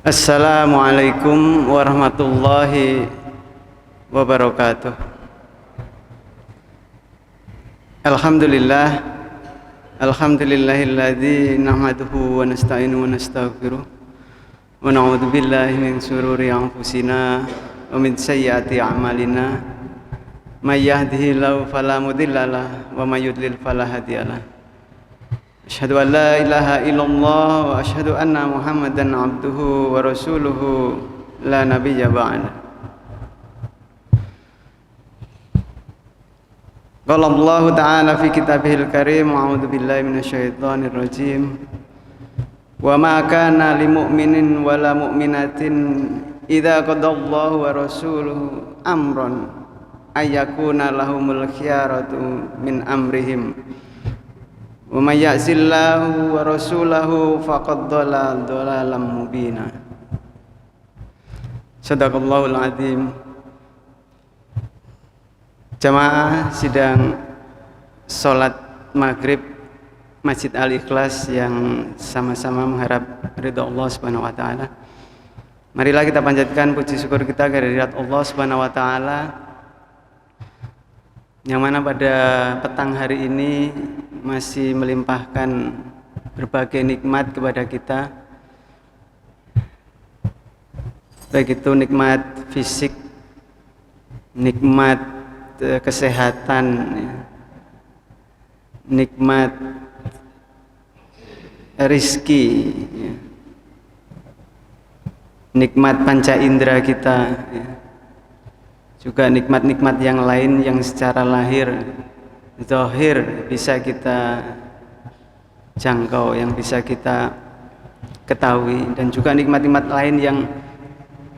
Assalamualaikum warahmatullahi wabarakatuh. Alhamdulillah, alhamdulillahilladzi nahmaduhu wa nasta'inu wa nastaghfiruh wa na'udzu billahi min shururi anfusina wa min sayyiati a'malina. May yahdihillahu fala mudhillalah wa may yudlil fala hadiyalah. Asyhadu an la ilaha illallah wa asyhadu anna Muhammadan abduhu wa rasuluhu la nabiyya ba'da. Qala Allah ta'ala fi kitabihil karim, a'udzu billahi minasyaitonir rajim. Wa ma kana lil mu'minin wala mu'minatin idza qadallahu wa rasuluhu amran ayyakuna lahumul khiyaratu min amrihim. Wa may ya'sillahu wa rasulahu faqad dhalla dhalalan mubina. Shadaqallahul azim. Jamaah sidang salat maghrib Masjid Al-Ikhlas yang sama-sama mengharap ridha Allah Subhanahu wa taala. Marilah kita panjatkan puji syukur kita kehadirat Allah Subhanahu wa taala, yang mana pada petang hari ini masih melimpahkan berbagai nikmat kepada kita, baik itu nikmat fisik, nikmat kesehatan, nikmat rizki, nikmat panca indera kita, juga nikmat-nikmat yang lain yang secara lahir, zahir bisa kita jangkau, yang bisa kita ketahui, dan juga nikmat-nikmat lain yang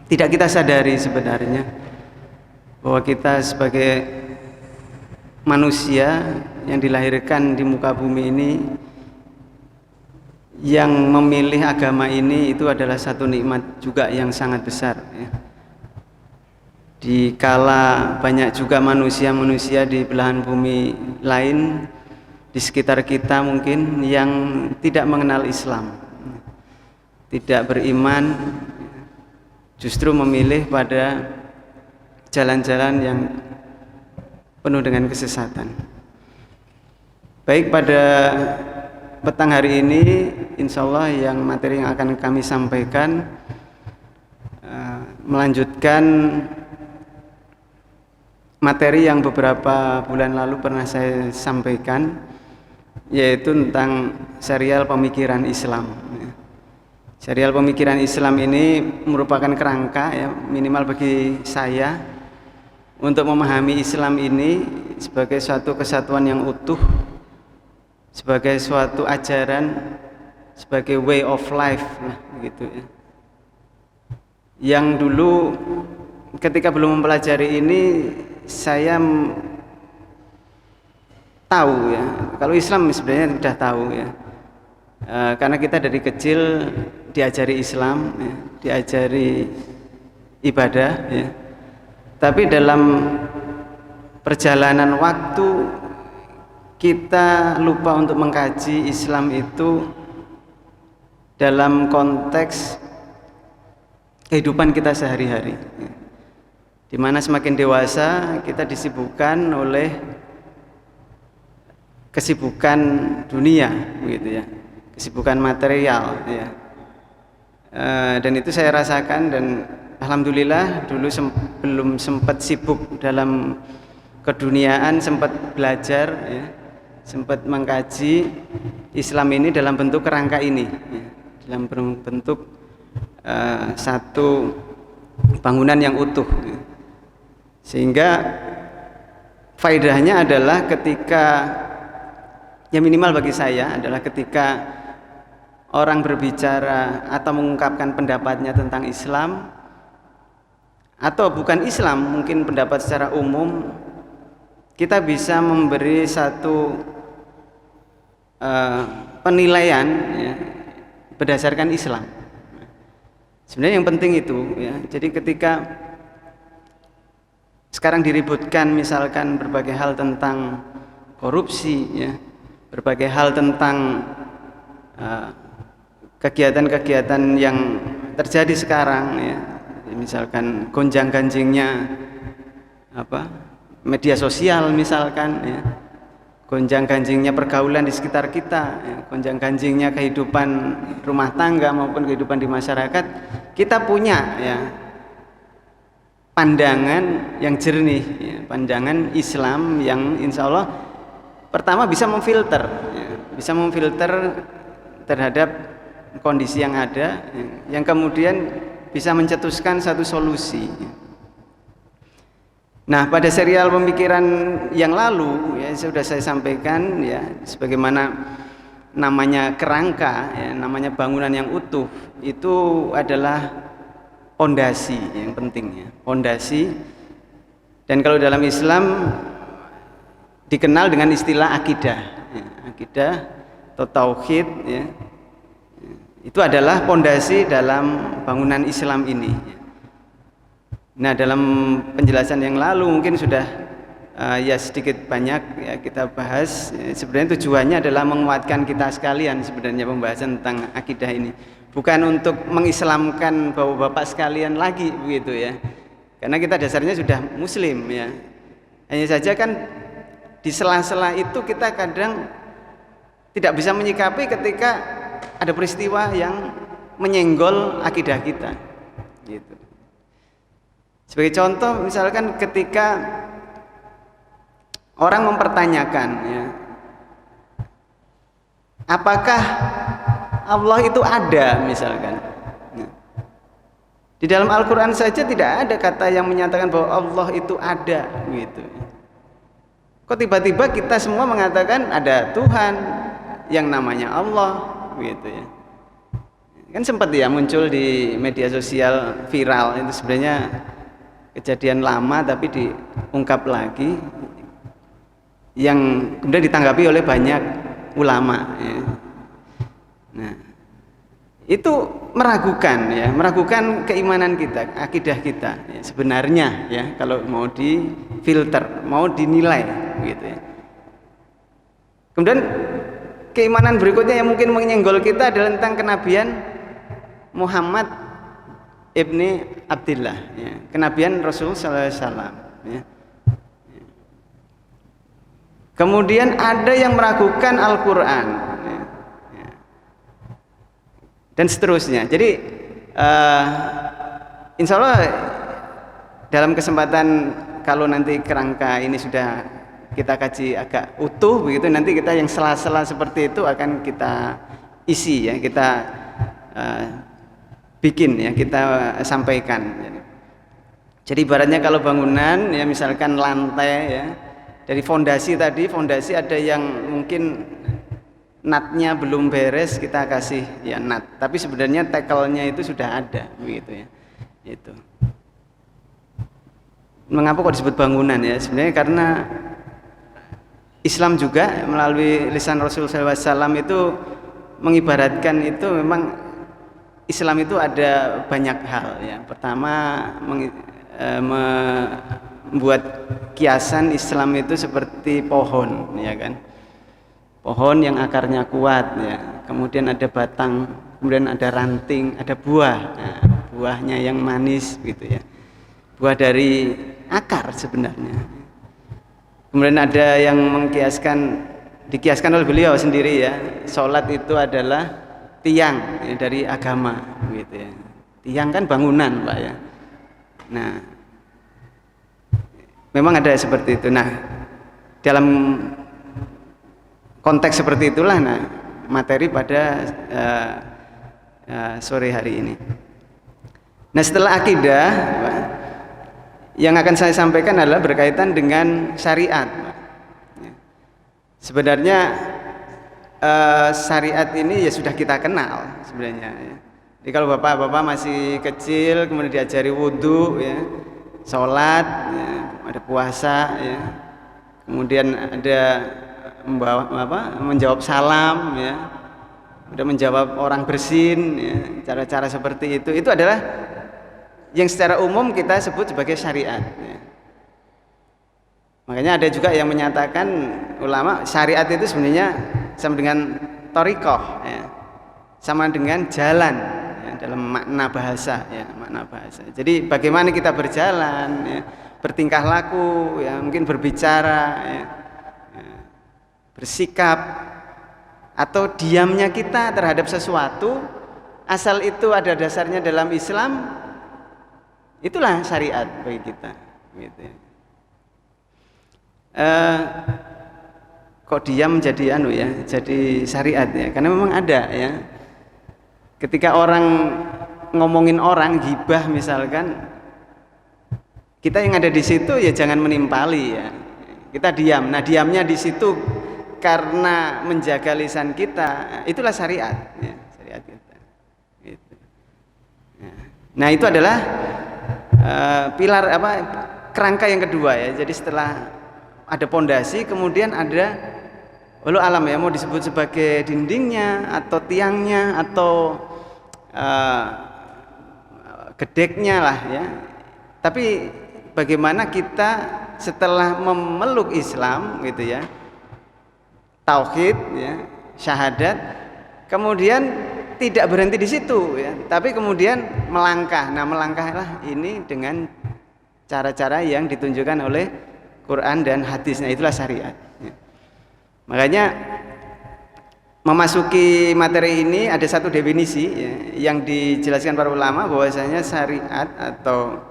tidak kita sadari sebenarnya, bahwa kita sebagai manusia yang dilahirkan di muka bumi ini, yang memilih agama ini, itu adalah satu nikmat juga yang sangat besar, ya. Dikala banyak juga manusia-manusia di belahan bumi lain di sekitar kita mungkin yang tidak mengenal Islam, tidak beriman, justru memilih pada jalan-jalan yang penuh dengan kesesatan. Baik, pada petang hari ini insya Allah yang materi yang akan kami sampaikan melanjutkan materi yang beberapa bulan lalu pernah saya sampaikan, yaitu tentang serial pemikiran Islam. Serial pemikiran Islam ini merupakan kerangka, ya, minimal bagi saya, untuk memahami Islam ini sebagai suatu kesatuan yang utuh, sebagai suatu ajaran, sebagai way of life, gitu, ya. Yang dulu ketika belum mempelajari ini, saya tahu, ya, kalau Islam sebenarnya sudah tahu, ya, karena kita dari kecil diajari Islam, ya, diajari ibadah, ya. Tapi dalam perjalanan waktu kita lupa untuk mengkaji Islam itu dalam konteks kehidupan kita sehari-hari, ya. Di mana semakin dewasa kita disibukkan oleh kesibukan dunia, begitu, ya, kesibukan material, ya. Dan itu saya rasakan, dan alhamdulillah dulu belum sempat sibuk dalam keduniaan, sempat belajar, ya, sempat mengkaji Islam ini dalam bentuk kerangka ini, ya, dalam bentuk satu bangunan yang utuh, ya. Sehingga faedahnya adalah ketika, yang minimal bagi saya adalah ketika orang berbicara atau mengungkapkan pendapatnya tentang Islam, atau bukan Islam, mungkin pendapat secara umum, kita bisa memberi satu penilaian, ya, berdasarkan Islam. Sebenarnya yang penting itu, ya. Jadi ketika sekarang diributkan misalkan berbagai hal tentang korupsi, ya, berbagai hal tentang kegiatan-kegiatan yang terjadi sekarang ya, misalkan gonjang-ganjingnya media sosial misalkan ya, gonjang-ganjingnya pergaulan di sekitar kita ya, gonjang-ganjingnya kehidupan rumah tangga maupun kehidupan di masyarakat, kita punya ya pandangan yang jernih ya, pandangan Islam yang insya Allah pertama bisa memfilter ya, bisa memfilter terhadap kondisi yang ada ya, yang kemudian bisa mencetuskan satu solusi ya. Nah, pada serial pemikiran yang lalu ya sudah saya sampaikan ya, sebagaimana namanya kerangka ya, namanya bangunan yang utuh itu adalah pondasi yang penting ya, pondasi. Dan kalau dalam Islam dikenal dengan istilah akidah ya, akidah atau tauhid ya, itu adalah pondasi dalam bangunan Islam ini ya. Nah, dalam penjelasan yang lalu mungkin sudah ya sedikit banyak ya kita bahas ya, sebenarnya tujuannya adalah menguatkan kita sekalian sebenarnya pembahasan tentang akidah ini, bukan untuk mengislamkan bapak-bapak sekalian lagi begitu ya, karena kita dasarnya sudah muslim ya. Hanya saja kan di sela-sela itu kita kadang tidak bisa menyikapi ketika ada peristiwa yang menyenggol akidah kita gitu. Sebagai contoh misalkan ketika orang mempertanyakan ya, apakah Allah itu ada misalkan ya. Di dalam Al-Quran saja tidak ada kata yang menyatakan bahwa Allah itu ada gitu. Kok tiba-tiba kita semua mengatakan ada Tuhan yang namanya Allah gitu ya. Kan sempat ya muncul di media sosial viral, itu sebenarnya kejadian lama tapi diungkap lagi yang kemudian ditanggapi oleh banyak ulama ya. Nah, itu meragukan ya, meragukan keimanan kita, akidah kita ya, sebenarnya ya, kalau mau difilter, mau dinilai gitu ya. Kemudian keimanan berikutnya yang mungkin menyenggol kita adalah tentang kenabian Muhammad Ibni Abdillah ya, kenabian Rasulullah SAW ya. Kemudian ada yang meragukan Al-Quran ya, ya. Dan seterusnya. Jadi insya Allah dalam kesempatan kalau nanti kerangka ini sudah kita kaji agak utuh begitu, nanti kita yang sela-sela seperti itu akan kita isi ya, kita bikin ya, kita sampaikan. Jadi ibaratnya kalau bangunan ya, misalkan lantai ya, dari fondasi tadi, fondasi ada yang mungkin natnya belum beres, kita kasih ya nat, tapi sebenarnya tackle-nya itu sudah ada begitu ya. Itu mengapa kok disebut bangunan ya, sebenarnya karena Islam juga melalui lisan Rasul SAW itu mengibaratkan itu memang Islam itu ada banyak hal ya. Pertama membuat kiasan Islam itu seperti pohon ya kan, pohon yang akarnya kuat ya, kemudian ada batang, kemudian ada ranting, ada buah. Nah, buahnya yang manis gitu ya, buah dari akar sebenarnya. Kemudian ada yang dikiaskan oleh beliau sendiri ya, sholat itu adalah tiang ya, dari agama gitu ya. Tiang kan bangunan Pak ya. Nah, memang ada seperti itu. Nah, dalam konteks seperti itulah nah materi pada sore hari ini. Nah, setelah akidah Pak, yang akan saya sampaikan adalah berkaitan dengan syariat Pak. Sebenarnya syariat ini ya sudah kita kenal sebenarnya ya. Jadi kalau bapak-bapak masih kecil kemudian diajari wudhu ya, sholat ya, ada puasa ya, kemudian ada menjawab salam ya, udah menjawab orang bersin ya, cara-cara seperti itu adalah yang secara umum kita sebut sebagai syariat ya. Makanya ada juga yang menyatakan ulama syariat itu sebenarnya sama dengan thariqah ya, sama dengan jalan ya. dalam makna bahasa ya, makna bahasa. Jadi bagaimana kita berjalan ya, bertingkah laku ya, mungkin berbicara ya, bersikap atau diamnya kita terhadap sesuatu, asal itu ada dasarnya dalam Islam, itulah syariat bagi kita gitu ya. Kok diam jadi jadi syariat ya, karena memang ada ya, ketika orang ngomongin orang gibah misalkan, kita yang ada di situ ya jangan menimpali ya, kita diam. Nah diamnya di situ karena menjaga lisan kita, itulah syariat ya, syariat kita gitu. Nah itu adalah pilar kerangka yang kedua ya. Jadi setelah ada pondasi, kemudian ada walau alam ya, mau disebut sebagai dindingnya atau tiangnya atau gedeknya lah ya. Tapi bagaimana kita setelah memeluk Islam gitu ya, tauhid ya, syahadat, kemudian tidak berhenti di situ ya, tapi kemudian melangkah. Nah melangkahlah ini dengan cara-cara yang ditunjukkan oleh Quran dan hadisnya, itulah syariat ya. Makanya memasuki materi ini ada satu definisi ya, yang dijelaskan para ulama bahwasanya syariat atau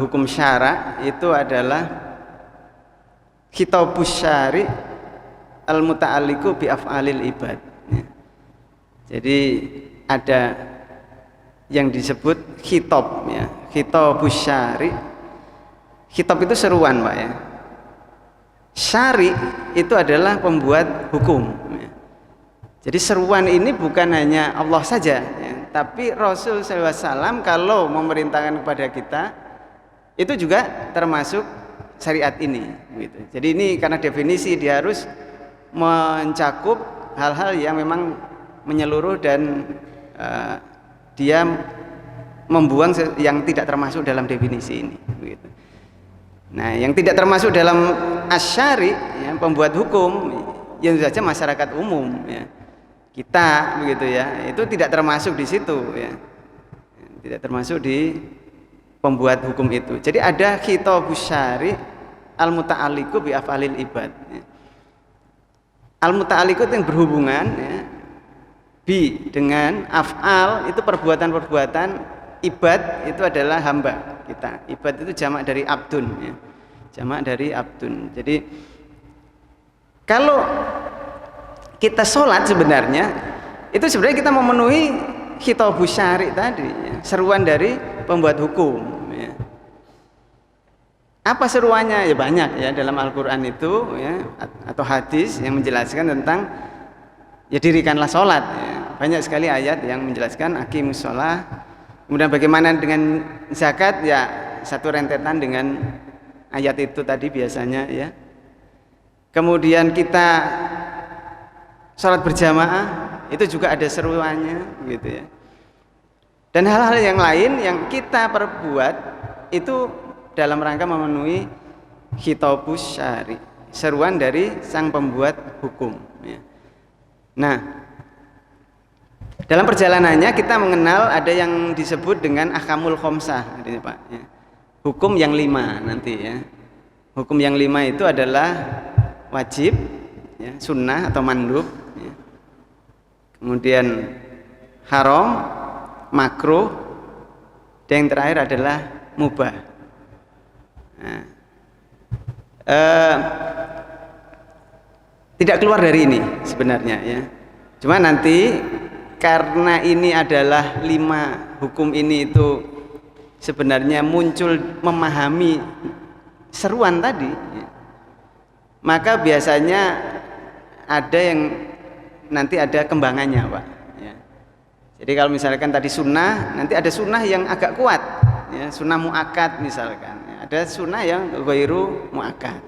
hukum syara itu adalah khitabus syari al-muta'alliqu bi af'alil ibad ya. Jadi ada yang disebut khitab ya, khitabus syari. Khitab itu seruan Pak ya. Syari itu adalah pembuat hukum ya. Jadi seruan ini bukan hanya Allah saja ya, tapi Rasul SAW kalau memerintahkan kepada kita itu juga termasuk syariat ini gitu. Jadi ini karena definisi dia harus mencakup hal-hal yang memang menyeluruh dan dia membuang yang tidak termasuk dalam definisi ini gitu. Nah, yang tidak termasuk dalam asyari ya, pembuat hukum yang saja masyarakat umum ya. Kita begitu ya, itu tidak termasuk di situ ya. Tidak termasuk di pembuat hukum itu. Jadi ada khitabus syari al-muta'alliqu bi af'alil ibad ya. Al-muta'alliqu itu yang berhubungan ya, bi dengan af'al itu perbuatan-perbuatan, ibad itu adalah hamba kita. Ibad itu jamak dari abdun ya. Jamak dari abdun. Jadi kalau kita sholat sebenarnya itu sebenarnya kita memenuhi khitabus syari tadi ya, seruan dari pembuat hukum ya. Apa seruannya? Ya banyak ya dalam Al-Qur'an itu ya, atau hadis yang menjelaskan tentang ya dirikanlah sholat ya. Banyak sekali ayat yang menjelaskan aqimus sholah. Kemudian bagaimana dengan zakat ya, satu rentetan dengan ayat itu tadi biasanya ya. Kemudian kita sholat berjamaah itu juga ada seruannya gitu ya. Dan hal-hal yang lain yang kita perbuat itu dalam rangka memenuhi khitabus syari, seruan dari sang pembuat hukum ya. Nah, dalam perjalanannya kita mengenal ada yang disebut dengan ahkamul khomsah ini Pak ya. Hukum yang 5 nanti ya. Hukum yang 5 itu adalah wajib ya, sunnah atau mandub ya. Kemudian haram, makruh, dan yang terakhir adalah mubah. Nah, tidak keluar dari ini sebenarnya ya. Cuma nanti karena ini adalah 5 hukum ini itu sebenarnya muncul memahami seruan tadi ya, maka biasanya ada yang nanti ada kembangannya Pak ya. Jadi kalau misalkan tadi sunnah, nanti ada sunnah yang agak kuat ya, sunnah muakkad misalkan ya. Ada sunnah yang ghairu muakkad.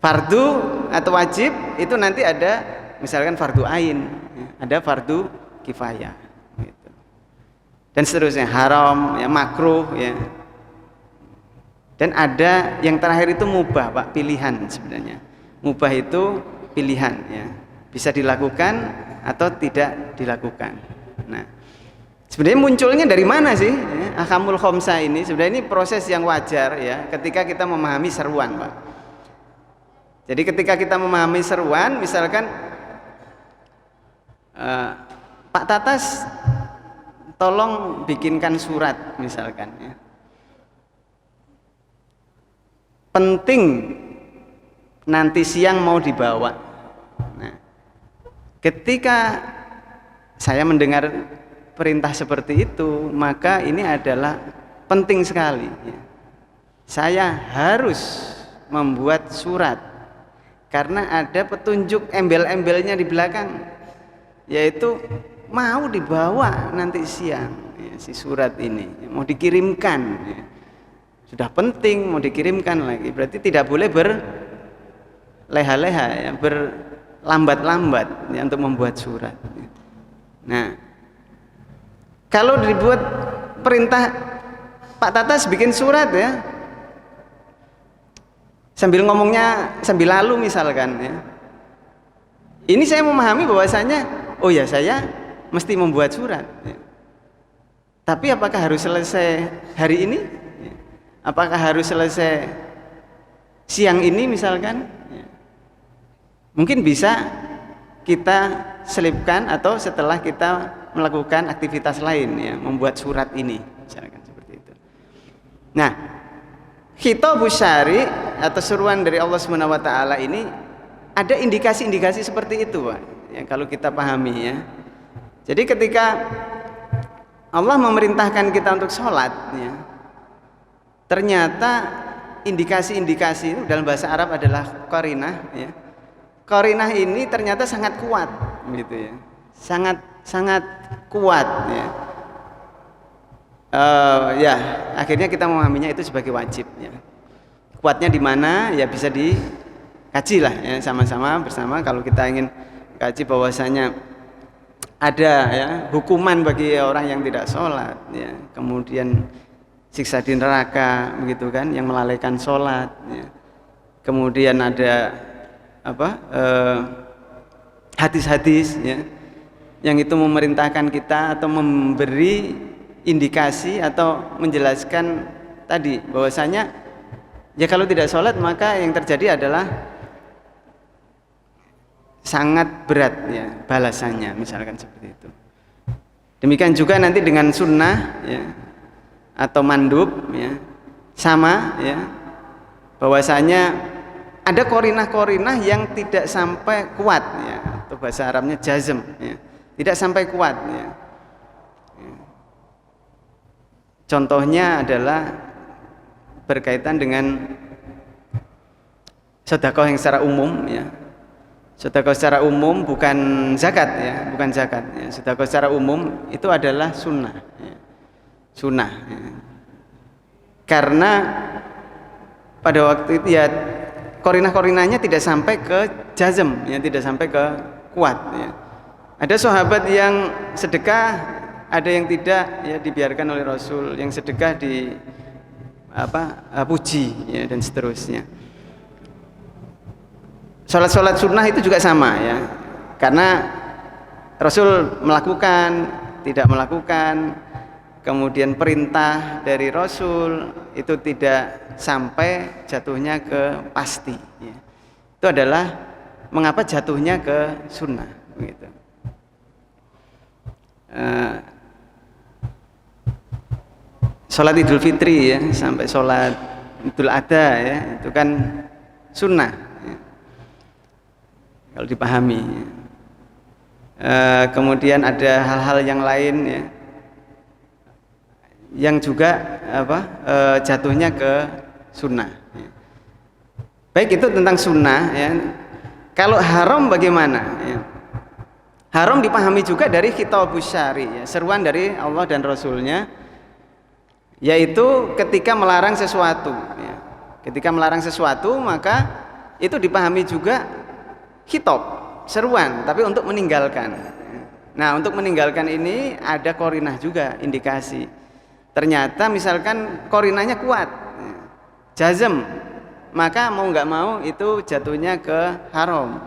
Fardu atau wajib itu nanti ada misalkan fardu ain ya, ada fardu kifayah gitu. Dan seterusnya, haram ya, makruh ya. Dan ada yang terakhir itu mubah Pak, pilihan sebenarnya. Mubah itu pilihan ya, bisa dilakukan atau tidak dilakukan. Nah, Sebenarnya munculnya dari mana sih ahkamul khamsah ini? Sebenarnya ini proses yang wajar ya ketika kita memahami seruan, Pak. Jadi ketika kita memahami seruan, misalkan Pak Tatas tolong bikinkan surat misalkan ya. Penting nanti siang mau dibawa. Nah, ketika saya mendengar perintah seperti itu, maka ini adalah penting sekali ya. Saya harus membuat surat karena ada petunjuk embel-embelnya di belakang, yaitu mau dibawa nanti siang ya, si surat ini mau dikirimkan ya. Sudah penting mau dikirimkan lagi, berarti tidak boleh berleha-leha ya, berlambat-lambat ya, untuk membuat surat. Nah, kalau dibuat perintah Pak Tatas bikin surat ya, sambil ngomongnya sambil lalu misalkan ya, ini saya memahami bahwasanya oh ya saya mesti membuat surat ya. Tapi apakah harus selesai hari ini? Apakah harus selesai siang ini misalkan ya. Mungkin bisa kita selipkan atau setelah kita melakukan aktivitas lain ya, membuat surat ini misalkan seperti itu. Nah, khitabus syari atau seruan dari Allah Subhanahu wa taala ini ada indikasi-indikasi seperti itu, Pak. Ya, kalau kita pahami ya. Jadi ketika Allah memerintahkan kita untuk sholat ya, ternyata indikasi-indikasi itu dalam bahasa Arab adalah qarinah ya. Qarinah ini ternyata sangat kuat gitu ya. Sangat kuat ya. Ya, akhirnya kita memahaminya itu sebagai wajib ya. Kuatnya di mana ya bisa dikaji lah ya, sama-sama bersama. Kalau kita ingin kaji bahwasanya ada ya hukuman bagi orang yang tidak sholat ya, kemudian siksa di neraka begitu kan, yang melalaikan sholat ya. Kemudian ada hadis-hadis ya, yang itu memerintahkan kita atau memberi indikasi atau menjelaskan tadi bahwasanya ya kalau tidak sholat maka yang terjadi adalah sangat berat ya balasannya misalkan seperti itu. Demikian juga nanti dengan sunnah ya atau mandub ya sama ya, bahwasanya ada korinah-korinah yang tidak sampai kuat ya, atau bahasa Arabnya jazm ya, tidak sampai kuat ya. Contohnya adalah berkaitan dengan sedekah yang secara umum ya. Sedekah secara umum bukan zakat ya, bukan zakat ya. Sedekah secara umum itu adalah sunnah ya. Sunnah ya. Karena pada waktu itu ya korinah-korinahnya tidak sampai ke jazm ya, tidak sampai ke kuat ya. Ada sahabat yang sedekah, ada yang tidak ya, dibiarkan oleh Rasul, yang sedekah di puji ya, dan seterusnya. Sholat sunnah itu juga sama ya, karena Rasul melakukan, tidak melakukan, kemudian perintah dari Rasul itu tidak sampai jatuhnya ke pasti ya. Itu adalah mengapa jatuhnya ke sunnah begitu. Sholat Idul Fitri ya sampai sholat Idul Adha ya, itu kan sunnah ya, kalau dipahami ya. Kemudian ada hal-hal yang lain ya, yang juga jatuhnya ke sunnah ya. Baik, itu tentang sunnah ya. Kalau haram bagaimana ya? Haram dipahami juga dari khitabus syari ya, seruan dari Allah dan Rasulnya, yaitu ketika melarang sesuatu ya. Ketika melarang sesuatu maka itu dipahami juga khitab, seruan, tapi untuk meninggalkan. Nah, untuk meninggalkan ini ada korinah juga, indikasi. Ternyata misalkan korinahnya kuat jazm, maka mau nggak mau itu jatuhnya ke haram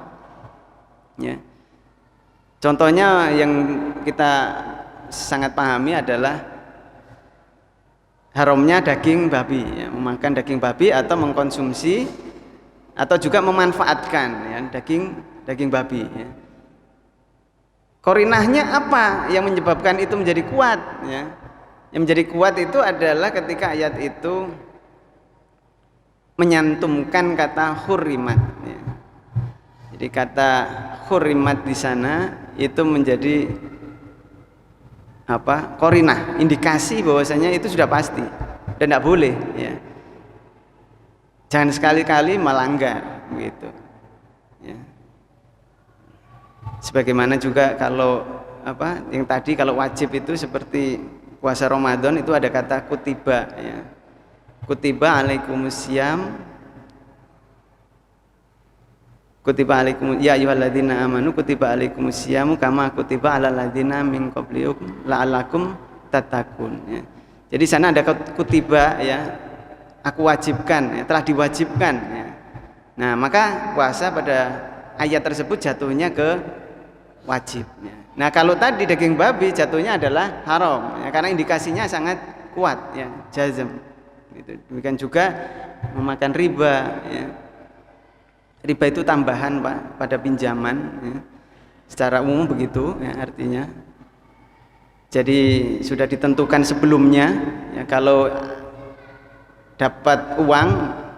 ya. Contohnya yang kita sangat pahami adalah haramnya daging babi, ya, memakan daging babi atau mengkonsumsi atau juga memanfaatkan, ya, daging babi, ya. Korinahnya apa yang menyebabkan itu menjadi kuat, ya? Yang menjadi kuat itu adalah ketika ayat itu menyantumkan kata hurrimat, ya. Jadi kata hurrimat di sana itu menjadi korinah, indikasi bahwasanya itu sudah pasti dan tidak boleh, ya. Jangan sekali-kali melanggar, begitu, ya. Sebagaimana juga kalau yang tadi kalau wajib itu seperti puasa Ramadan itu ada kata kutiba, ya. Kutiba alaikumusiyam, kutiba alaikum ya ayyuhalladzina amanu kutiba alaikumusyamu kama kutiba alal ladzina min qablikum la'allakum tattaqun, ya. Jadi sana ada kutiba, ya, aku wajibkan, ya, telah diwajibkan, ya. Nah, maka puasa pada ayat tersebut jatuhnya ke wajib, ya. Nah, kalau tadi daging babi jatuhnya adalah haram, ya, karena indikasinya sangat kuat, ya, jazm. Gitu. Demikian juga memakan riba, ya. Riba itu tambahan, Pak, pada pinjaman, ya. Secara umum begitu, ya, artinya. Jadi sudah ditentukan sebelumnya, ya, kalau dapat uang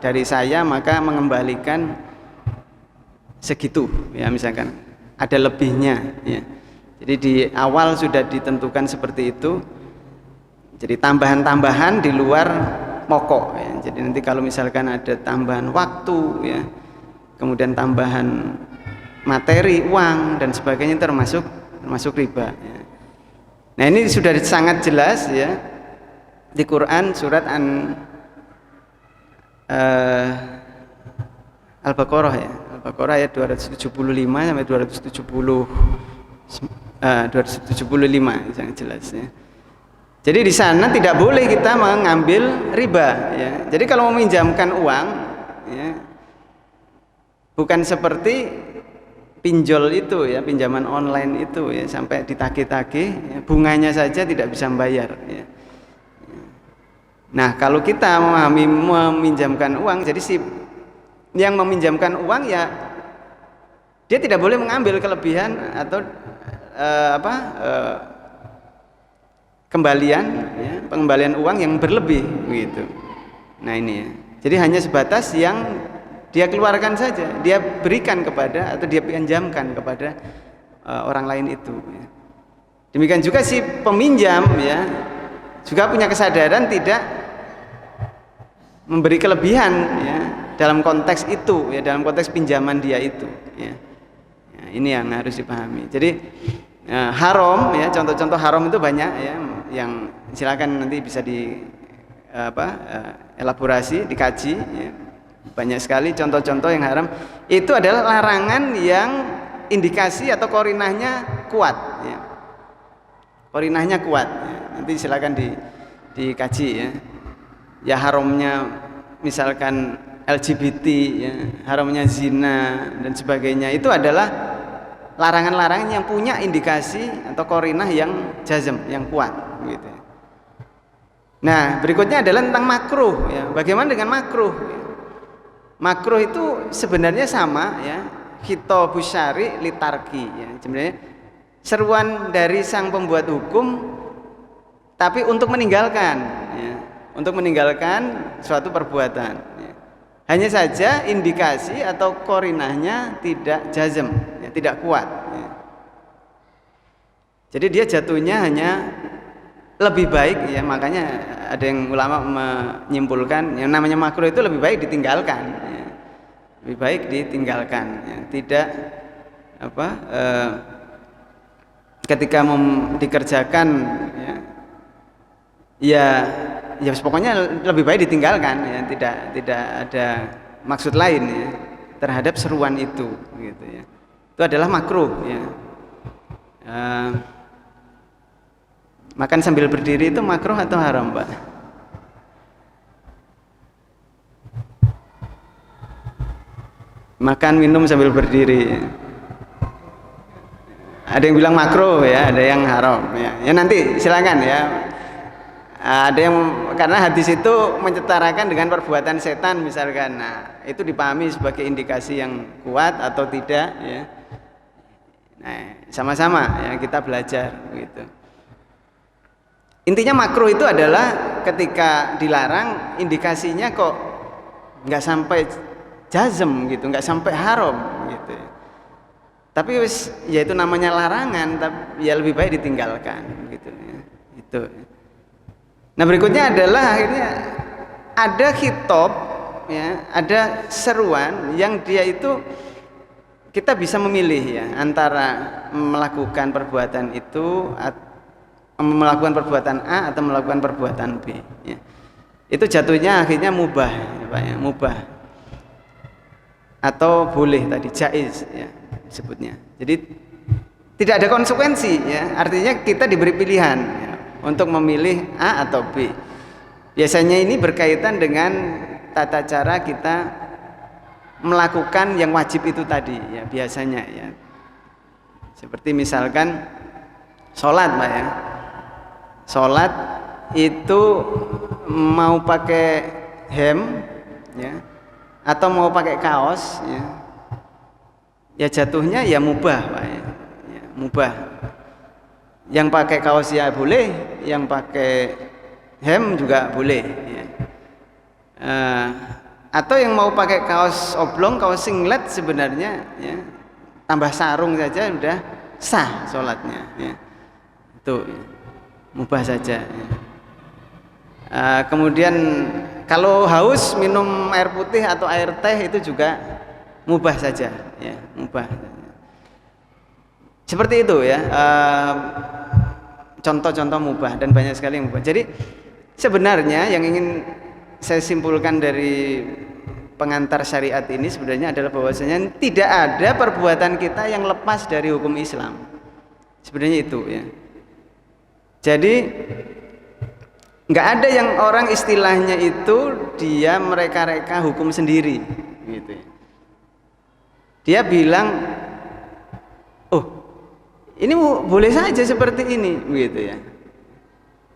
dari saya maka mengembalikan segitu, ya, misalkan ada lebihnya, ya. Jadi di awal sudah ditentukan seperti itu. Jadi tambahan-tambahan di luar pokok, ya. Jadi nanti kalau misalkan ada tambahan waktu, ya, kemudian tambahan materi, uang dan sebagainya termasuk riba, ya. Nah, ini sudah sangat jelas, ya, di Quran surat Al-Baqarah, ya. Al-Baqarah ayat 275 sampai 275 sangat jelas, ya. Jadi di sana tidak boleh kita mengambil riba, ya. Jadi kalau meminjamkan uang, ya, bukan seperti pinjol itu, ya, pinjaman online itu, ya, sampai ditagih-tagih, ya, bunganya saja tidak bisa membayar, ya. Nah, kalau kita memahami meminjamkan uang, jadi si yang meminjamkan uang, ya, dia tidak boleh mengambil kelebihan atau kembalian, ya, pengembalian uang yang berlebih, begitu. Nah, ini, ya. Jadi hanya sebatas yang dia keluarkan saja, dia berikan kepada atau dia pinjamkan kepada orang lain itu, ya. Demikian juga si peminjam, ya, juga punya kesadaran tidak memberi kelebihan, ya, dalam konteks itu, ya, dalam konteks pinjaman dia itu, ya. Ya, ini yang harus dipahami. Jadi haram, ya, contoh-contoh haram itu banyak, ya, yang silakan nanti bisa elaborasi, dikaji, ya. Banyak sekali contoh-contoh yang haram. Itu adalah larangan yang indikasi atau korinahnya kuat, ya. Korinahnya kuat, ya. Nanti silakan dikaji, ya. Ya, haramnya misalkan LGBT, ya, haramnya zina dan sebagainya, itu adalah larangan-larangan yang punya indikasi atau korinah yang jazm, yang kuat, gitu. Nah, berikutnya adalah tentang makruh, ya. Bagaimana dengan makruh? Makruh itu sebenarnya sama, ya, khitabus syari litarki, ya. Sebenarnya seruan dari sang pembuat hukum tapi untuk meninggalkan, ya, untuk meninggalkan suatu perbuatan, ya. Hanya saja indikasi atau korinahnya tidak jazm, ya, tidak kuat, ya. Jadi dia jatuhnya hanya lebih baik, ya, makanya ada yang ulama menyimpulkan yang namanya makruh itu lebih baik ditinggalkan, ya. Lebih baik ditinggalkan, ya. Tidak ketika dikerjakan, ya pokoknya lebih baik ditinggalkan, ya, tidak ada maksud lain, ya, terhadap seruan itu, gitu, ya. Itu adalah makruh, ya. Makan sambil berdiri itu makruh atau haram, Pak? Makan minum sambil berdiri. Ada yang bilang makruh ya, ada yang haram ya. Ya nanti silakan ya. Ada yang karena hadis itu menyetarakan dengan perbuatan setan misalkan. Nah, itu dipahami sebagai indikasi yang kuat atau tidak ya. Nah, sama-sama ya kita belajar gitu. Intinya makruh itu adalah ketika dilarang indikasinya kok nggak sampai jazm gitu, nggak sampai haram gitu. Tapi wis ya itu namanya larangan, tapi ya lebih baik ditinggalkan gitu ya. Itu. Nah, berikutnya adalah akhirnya ada khitab ya, ada seruan yang dia itu kita bisa memilih ya antara melakukan perbuatan itu melakukan perbuatan A atau melakukan perbuatan B ya. Itu jatuhnya akhirnya mubah ya, Pak ya, mubah atau boleh tadi jaiz ya disebutnya. Jadi tidak ada konsekuensi ya, artinya kita diberi pilihan ya, untuk memilih A atau B. Biasanya ini berkaitan dengan tata cara kita melakukan yang wajib itu tadi ya, biasanya ya. Seperti misalkan sholat Pak ya. Sholat itu mau pakai hem ya atau mau pakai kaos ya, ya jatuhnya ya mubah Pak ya, ya mubah. Yang pakai kaos ya boleh, yang pakai hem juga boleh ya. Atau yang mau pakai kaos oblong, kaos singlet sebenarnya ya, tambah sarung saja sudah sah sholatnya ya. Itu ya, mubah saja ya. Kemudian kalau haus minum air putih atau air teh itu juga mubah saja ya, mubah. Seperti itu ya, contoh-contoh mubah dan banyak sekali yang mubah. Jadi sebenarnya yang ingin saya simpulkan dari pengantar syariat ini sebenarnya adalah bahwasanya tidak ada perbuatan kita yang lepas dari hukum Islam. Sebenarnya itu ya. Jadi nggak ada yang orang istilahnya itu dia mereka-reka hukum sendiri gitu ya. Dia bilang, oh ini boleh saja seperti ini gitu ya.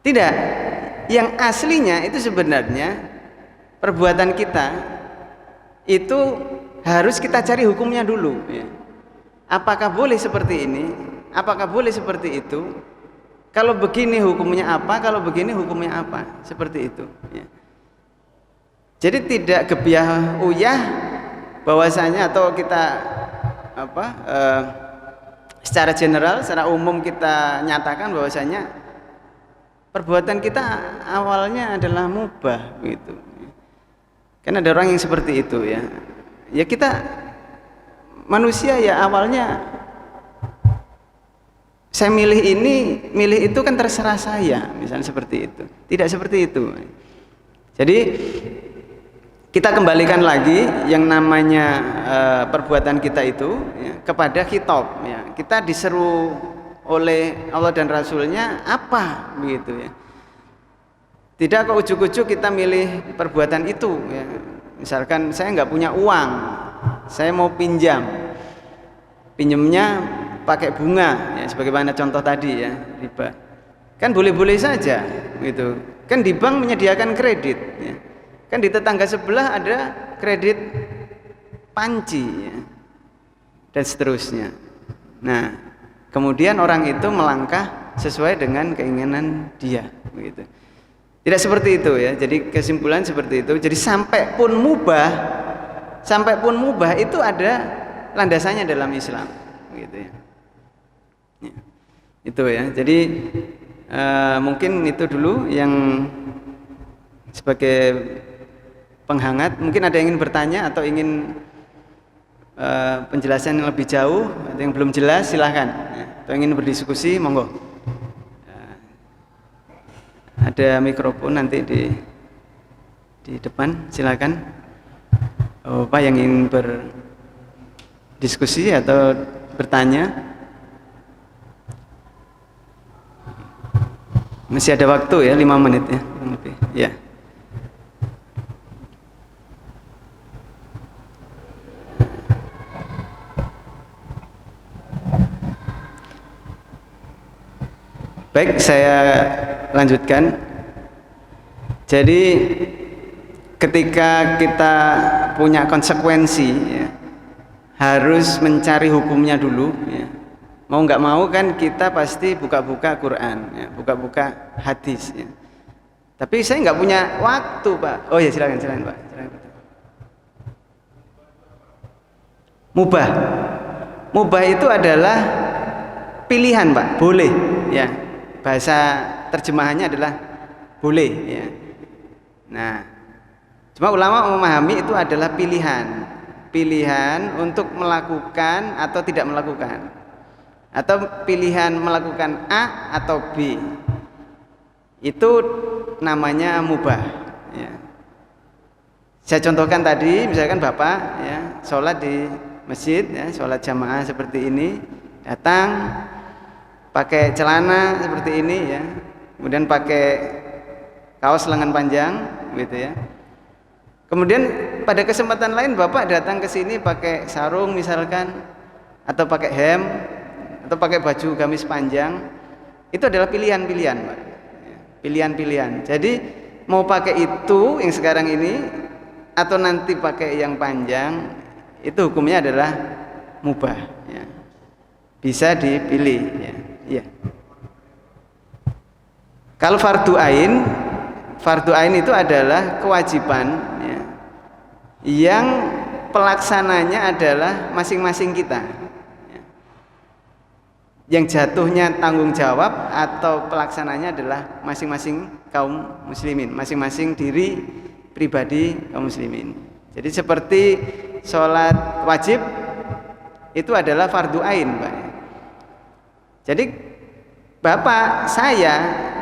Tidak, yang aslinya itu sebenarnya perbuatan kita itu harus kita cari hukumnya dulu ya. Apakah boleh seperti ini? Apakah boleh seperti itu? Kalau begini hukumnya apa? Kalau begini hukumnya apa? Seperti itu ya. Jadi tidak gebiah uyah bahwasanya atau kita secara general, secara umum kita nyatakan bahwasanya perbuatan kita awalnya adalah mubah gitu. Kan ada orang yang seperti itu ya. Ya kita manusia ya awalnya saya milih ini, milih itu kan terserah saya, misalnya seperti itu. Tidak seperti itu. Jadi kita kembalikan lagi yang namanya perbuatan kita itu ya, kepada khitab ya. Kita diseru oleh Allah dan Rasulnya apa begitu ya. Tidak kok ujuk-ujuk kita milih perbuatan itu ya. Misalkan saya nggak punya uang, saya mau pinjamnya pakai bunga ya, sebagaimana contoh tadi ya, riba. Kan boleh-boleh saja gitu. Kan di bank menyediakan kredit ya. Kan di tetangga sebelah ada kredit panci ya. Dan seterusnya. Nah, kemudian orang itu melangkah sesuai dengan keinginan dia begitu. Tidak seperti itu ya. Jadi kesimpulan seperti itu. Jadi sampai pun mubah itu ada landasannya dalam Islam gitu ya. Ya. Itu ya. Jadi mungkin itu dulu yang sebagai penghangat. Mungkin ada yang ingin bertanya atau ingin penjelasan yang lebih jauh, atau yang belum jelas silahkan ya. Atau ingin berdiskusi monggo. Ada mikrofon nanti di depan, silakan. Pak yang ingin berdiskusi atau bertanya. Masih ada waktu ya, 5 menit ya, lebih. Ya. Baik, saya lanjutkan. Jadi ketika kita punya konsekuensi ya, harus mencari hukumnya dulu ya. Mau nggak mau kan kita pasti buka-buka Quran ya, buka-buka hadis ya. Tapi saya nggak punya waktu, Pak. Oh ya, silakan Pak. Silakan. Mubah itu adalah pilihan, Pak. Boleh ya. Bahasa terjemahannya adalah boleh ya. Nah, cuma ulama memahami itu adalah pilihan untuk melakukan atau tidak melakukan, atau pilihan melakukan A atau B. Itu namanya mubah ya. Saya contohkan tadi, misalkan Bapak ya sholat di masjid ya, sholat jamaah seperti ini, datang pakai celana seperti ini ya, kemudian pakai kaos lengan panjang gitu ya. Kemudian pada kesempatan lain Bapak datang ke sini pakai sarung misalkan, atau pakai hem, atau pakai baju gamis panjang. Itu adalah pilihan-pilihan, Pak. Pilihan-pilihan. Jadi mau pakai itu yang sekarang ini atau nanti pakai yang panjang, itu hukumnya adalah mubah ya. Bisa dipilih ya. Iya. Kalau fardu ain itu adalah kewajiban ya, yang pelaksananya adalah masing-masing kita ya. Yang jatuhnya tanggung jawab atau pelaksananya adalah masing-masing kaum muslimin, masing-masing diri pribadi kaum muslimin. Jadi seperti sholat wajib itu adalah fardu ain, Pak. Jadi Bapak saya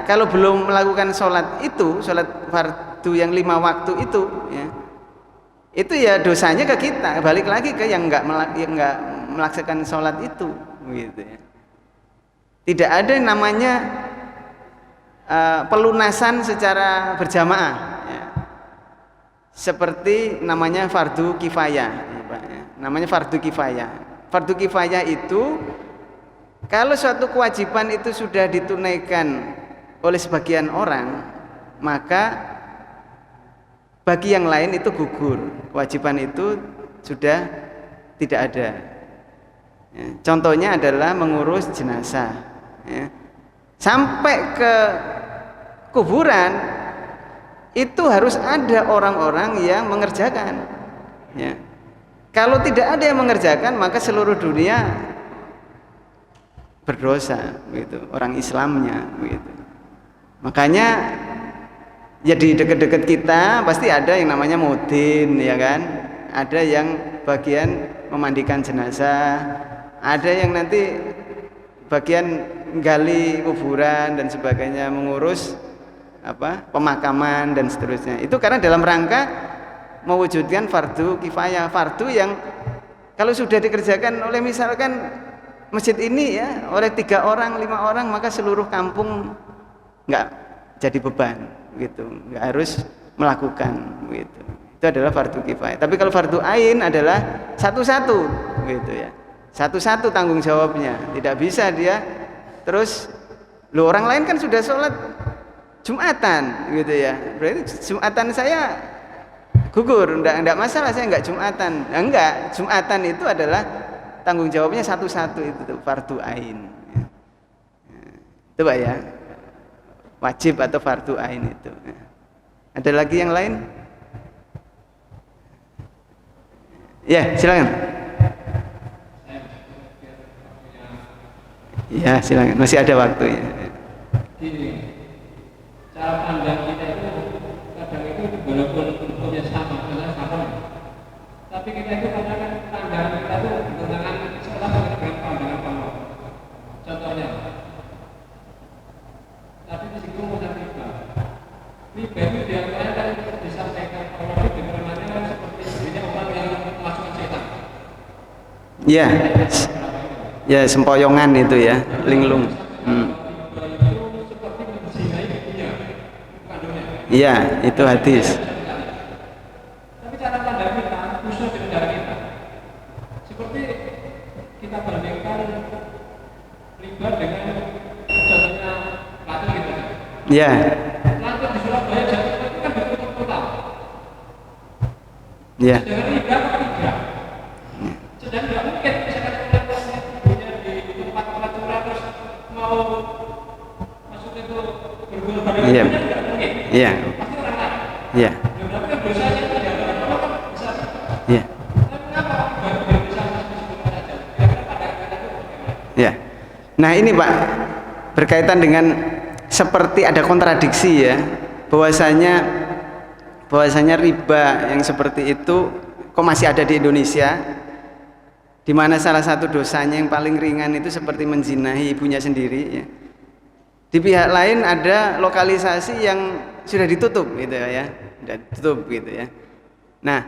kalau belum melakukan sholat itu, sholat fardu yang 5 waktu itu ya, itu ya dosanya ke kita, balik lagi ke yang nggak melaksanakan sholat itu gitu ya. Tidak ada yang namanya pelunasan secara berjamaah ya. Seperti namanya fardu kifayah ya, Pak, ya. Namanya fardu kifayah. Fardu kifayah itu kalau suatu kewajiban itu sudah ditunaikan oleh sebagian orang, maka bagi yang lain itu gugur, kewajiban itu sudah tidak ada ya. Contohnya adalah mengurus jenazah ya. Sampai ke kuburan itu harus ada orang-orang yang mengerjakan ya. Kalau tidak ada yang mengerjakan, maka seluruh dunia berdosa gitu, orang Islamnya gitu. Makanya ya di dekat-dekat kita pasti ada yang namanya mudin ya kan, ada yang bagian memandikan jenazah, ada yang nanti bagian gali kuburan dan sebagainya, mengurus pemakaman dan seterusnya. Itu karena dalam rangka mewujudkan fardu kifayah, fardu yang kalau sudah dikerjakan oleh misalkan masjid ini ya oleh 3 orang, 5 orang, maka seluruh kampung nggak jadi beban gitu, nggak harus melakukan gitu. Itu adalah fardu kifayah. Tapi kalau fardu ain adalah satu-satu gitu ya, satu-satu tanggung jawabnya. Tidak bisa dia terus orang lain kan sudah sholat Jumatan gitu ya, berarti Jumatan saya gugur, enggak masalah, saya enggak Jumatan. Enggak, Jumatan itu adalah tanggung jawabnya satu-satu, itu tuh fardu ain ya. Itu Pak ya, wajib atau fardu ain itu ya. Ada lagi yang lain? Ya silakan. Ya silakan, masih ada waktunya. Gini, cara pandang kita itu kadang itu walaupun hukumnya sama adalah sama, tapi kita itu kadang pandangan kita itu bertentangan seolah dengan pandangan Allah. Contohnya, tapi di situ mudah riba itu diantaranya kan disampaikan Allah itu firman-Nya kan seperti sebenarnya orang yang memasukkan setan. Iya, ya sempoyongan itu ya, linglung. Iya, itu hadis. Tapi cara pandang kita khusus di negara kita, seperti kita bandingkan riba dengan contohnya Ya. Lantas di Surabaya Jawa Timur itu kan ditutup total. Ya. Sedangkan riba kok tidak. Sedang nggak mungkin misalkan kita punya di tempat curah terus mau masuk itu berguna pada Iya. nggak mungkin. Iya. Pasti orang lain. Iya. Tapi kan dosanya tidak ada apa kan besar. Iya. Tapi kenapa baru bisa masuk saja? Kira-kira pada kita itu bagaimana? Ya. Nah, ini Pak berkaitan dengan seperti ada kontradiksi ya, bahwasanya riba yang seperti itu kok masih ada di Indonesia, di mana salah satu dosanya yang paling ringan itu seperti menzinahi ibunya sendiri ya. Di pihak lain ada lokalisasi yang sudah ditutup gitu ya, sudah ditutup gitu ya. Nah,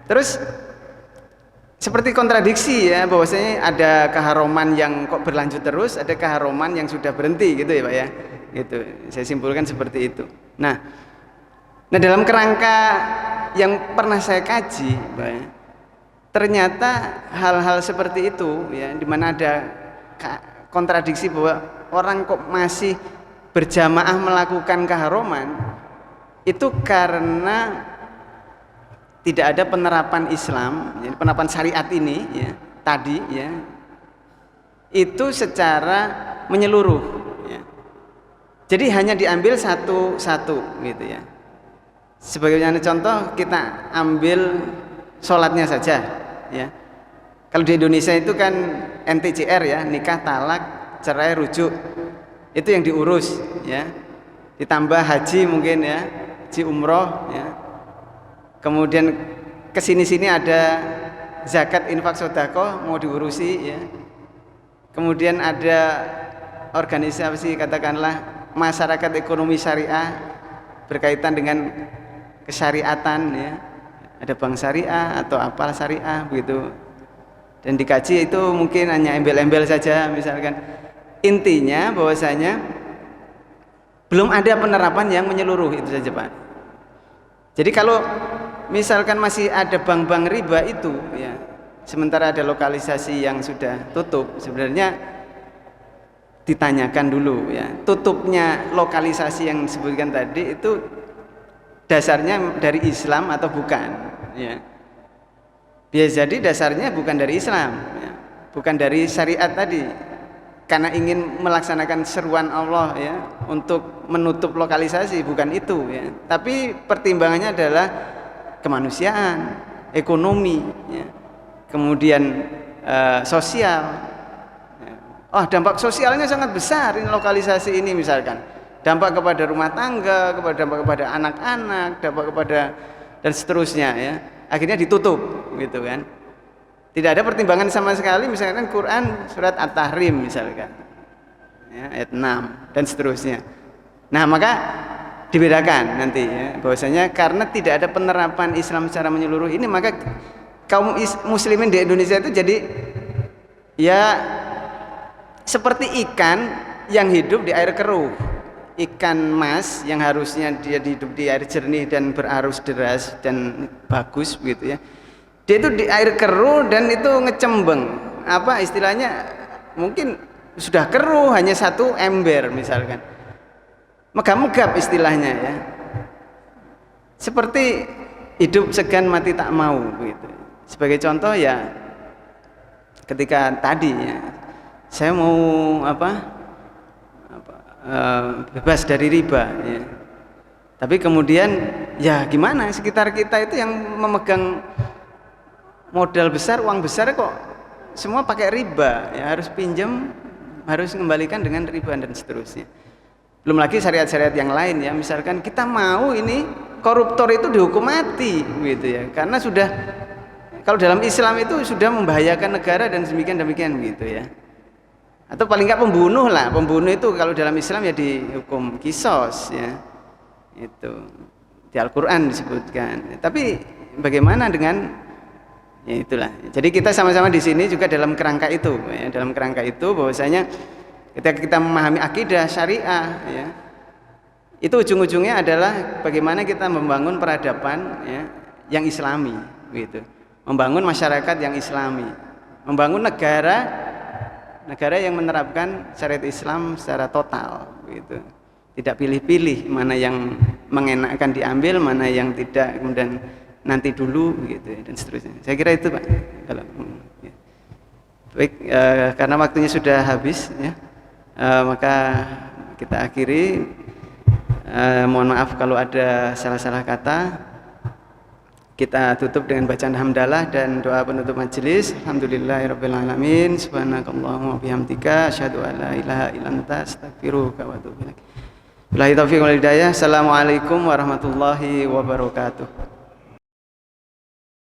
terus seperti kontradiksi ya, bahwasanya ada keharuman yang kok berlanjut terus, ada keharuman yang sudah berhenti gitu ya Pak ya. Gitu. Saya simpulkan seperti itu. Nah, dalam kerangka yang pernah saya kaji, Pak ya, ternyata hal-hal seperti itu ya, di mana ada kontradiksi bahwa orang kok masih berjamaah melakukan keharuman, itu karena tidak ada penerapan Islam, ya, penerapan syariat ini ya, tadi ya, itu secara menyeluruh ya. Jadi hanya diambil satu-satu gitu ya. Sebagai contoh kita ambil sholatnya saja ya. Kalau di Indonesia itu kan NTCR ya, nikah, talak, cerai, rujuk, itu yang diurus ya. Ditambah haji mungkin ya, haji umroh ya. Kemudian kesini-sini ada zakat, infak, sedekah mau diurusi ya. Kemudian ada organisasi katakanlah masyarakat ekonomi syariah berkaitan dengan kesyariatan ya. Ada bank syariah atau apalah syariah begitu. Dan dikaji itu mungkin hanya embel-embel saja misalkan. Intinya bahwasanya belum ada penerapan yang menyeluruh, itu saja Pak. Jadi kalau misalkan masih ada bank-bank riba itu ya, sementara ada lokalisasi yang sudah tutup, sebenarnya ditanyakan dulu ya, tutupnya lokalisasi yang disebutkan tadi itu dasarnya dari Islam atau bukan ya. Bisa jadi dasarnya bukan dari Islam ya, bukan dari syariat tadi, karena ingin melaksanakan seruan Allah ya untuk menutup lokalisasi, bukan itu ya. Tapi pertimbangannya adalah kemanusiaan, ekonomi ya. Kemudian sosial ya. Oh, dampak sosialnya sangat besar ini lokalisasi ini misalkan, dampak kepada rumah tangga, dampak kepada anak-anak, dampak kepada dan seterusnya ya. Akhirnya ditutup gitu kan. Tidak ada pertimbangan sama sekali, misalkan Quran surat At-Tahrim misalkan ya, ayat 6 dan seterusnya. Nah, maka dibedakan nanti ya, bahwasanya karena tidak ada penerapan Islam secara menyeluruh ini, maka kaum muslimin di Indonesia itu jadi ya seperti ikan yang hidup di air keruh. Ikan mas yang harusnya dia hidup di air jernih dan berarus deras dan bagus begitu ya, dia itu di air keruh dan itu ngecembeng, apa istilahnya, mungkin sudah keruh hanya satu ember misalkan, megap-megap istilahnya ya, seperti hidup segan mati tak mau gitu. Sebagai contoh ya, ketika tadi ya saya mau bebas dari riba ya. Tapi kemudian ya gimana, sekitar kita itu yang memegang modal besar, uang besar kok semua pakai riba ya, harus pinjam, harus mengembalikan dengan riba dan seterusnya. Belum lagi syariat-syariat yang lain ya, misalkan kita mau ini koruptor itu dihukum mati gitu ya, karena sudah, kalau dalam Islam itu sudah membahayakan negara dan demikian gitu ya. Atau paling nggak pembunuh lah, pembunuh itu kalau dalam Islam ya dihukum kisos ya, itu di Al-Quran disebutkan. Tapi bagaimana dengan ya itulah. Jadi kita sama-sama di sini juga dalam kerangka itu ya, dalam kerangka itu bahwasanya ketika kita memahami akidah syariah ya, itu ujung-ujungnya adalah bagaimana kita membangun peradaban ya, yang islami gitu, membangun masyarakat yang islami, membangun negara yang menerapkan syariat Islam secara total gitu. tidak pilih-pilih mana yang mengenakkan diambil, mana yang tidak kemudian nanti dulu gitu dan seterusnya. Saya kira itu Pak. Kalau ya. Baik, karena waktunya sudah habis ya, maka kita akhiri. Mohon maaf kalau ada salah-salah kata. Kita tutup dengan bacaan hamdalah dan doa penutup majelis. Alhamdulillahirabbil alamin. Subhanakallahumma bihamdika asyhadu an la ilaha illa anta astaghfiruka wa atubu ilaik. Billahi taufiq wal hidayah. Assalamualaikum warahmatullahi wabarakatuh.